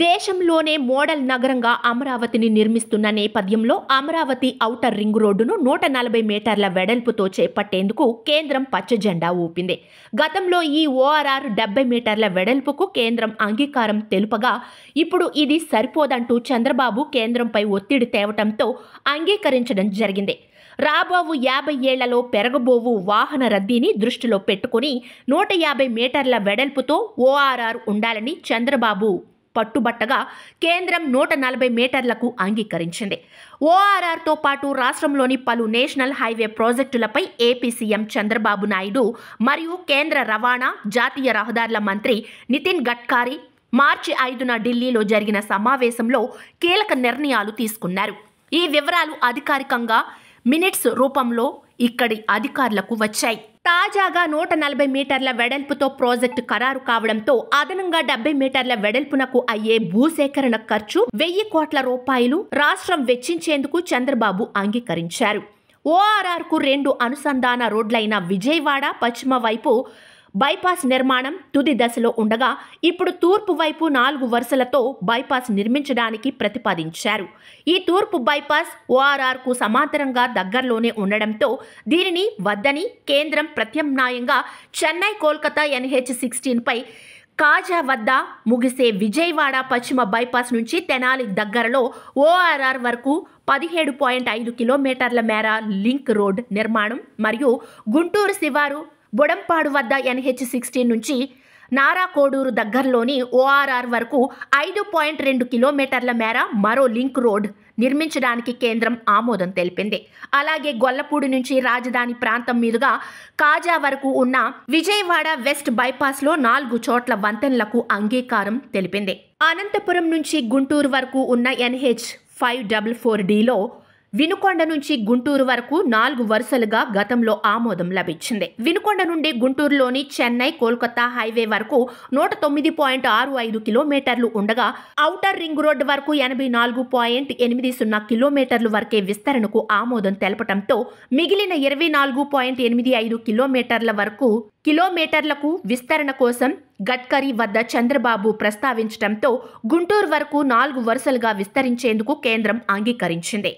దేశంలోనే మోడల్ నగరంగా అమరావతిని నిర్మిస్తున్న నేపథ్యంలో అమరావతి ఔటర్ రింగ్ రోడ్డును 140 మీటర్ల వెడల్పుతో చేపట్టేందుకు కేంద్రం పచ్చజెండా ఊపింది. గతంలో ఈ ఓఆర్ఆర్ 70 మీటర్ల వెడల్పుకు కేంద్రం అంగీకారం తెలుపగా ఇప్పుడు ఇది సరిపోదంటూ చంద్రబాబు కేంద్రంపై ఒత్తిడి తేవటంతో అంగీకరించడం జరిగింది. రాబోవు 50 ఏళ్లలో పెరగబోవు వాహన రద్దీని దృష్టిలో పెట్టుకుని 150 మీటర్ల వెడల్పుతో ఓఆర్ఆర్ ఉండాలని చంద్రబాబు పట్టుబట్టగా కేంద్రం 140 మీటర్లకు అంగీకరించింది. ఓఆర్ఆర్తో పాటు రాష్ట్రంలోని పలు నేషనల్ హైవే ప్రాజెక్టులపై ఏపీ సీఎం చంద్రబాబు నాయుడు మరియు కేంద్ర రవాణా, జాతీయ రహదారుల మంత్రి నితిన్ గడ్కరీ మార్చి 5న ఢిల్లీలో జరిగిన సమావేశంలో కీలక నిర్ణయాలు తీసుకున్నారు. ఈ వివరాలు అధికారికంగా మినిట్స్ రూపంలో ఇక్కడి అధికారులకు వచ్చాయి. తాజాగా 140 మీటర్ల వెడల్పుతో ప్రాజెక్టు ఖరారు కావడంతో అదనంగా 70 మీటర్ల వెడల్పునకు అయ్యే భూసేకరణ ఖర్చు 1000 కోట్ల రూపాయలు రాష్ట్రం వెచ్చించేందుకు చంద్రబాబు అంగీకరించారు. ఓఆర్ఆర్కు 2 అనుసంధాన రోడ్లైన విజయవాడ పశ్చిమ వైపు బైపాస్ నిర్మాణం తుది దశలో ఉండగా ఇప్పుడు తూర్పు వైపు 4 వరుసలతో బైపాస్ నిర్మించడానికి ప్రతిపాదించారు. ఈ తూర్పు బైపాస్ ఓఆర్ఆర్కు సమాంతరంగా దగ్గరలోనే ఉండడంతో దీనిని వద్దని కేంద్రం ప్రత్యామ్నాయంగా చెన్నై కోల్కతా NH-16పై కాజా వద్ద ముగిసే విజయవాడ పశ్చిమ బైపాస్ నుంచి తెనాలి దగ్గరలో ఓఆర్ఆర్ వరకు 17.5 కిలోమీటర్ల మేర లింక్ రోడ్ నిర్మాణం మరియు గుంటూరు శివారు బొడంపాడు వద్ద NH-16 నుంచి నారాకోడూరు దగ్గరలోని ఓఆర్ఆర్ వరకు 5.2 కిలోమీటర్ల మేర మరో లింక్ రోడ్ నిర్మించడానికి కేంద్రం ఆమోదం తెలిపింది. అలాగే గొల్లపూడి నుంచి రాజధాని ప్రాంతం మీదుగా కాజా వరకు ఉన్న విజయవాడ వెస్ట్ బైపాస్లో 4 చోట్ల వంతెనలకు అంగీకారం తెలిపింది. అనంతపురం నుంచి గుంటూరు వరకు ఉన్న NH-544Dలో వినుకొండ నుంచి గుంటూరు వరకు 4 వరుసలుగా గతంలో ఆమోదం లభించింది. వినుకొండ నుండి గుంటూరులోని చెన్నై కోల్కతా హైవే వరకు 109.65 కిలోమీటర్లు ఉండగా ఔటర్ రింగ్ రోడ్డు వరకు 84.80 కిలోమీటర్లు వరకే విస్తరణకు ఆమోదం తెలపడంతో మిగిలిన 24.85 కిలోమీటర్లకు విస్తరణ కోసం గడ్కరీ వద్ద చంద్రబాబు ప్రస్తావించడంతో గుంటూరు వరకు 4 వరుసలుగా విస్తరించేందుకు కేంద్రం అంగీకరించింది.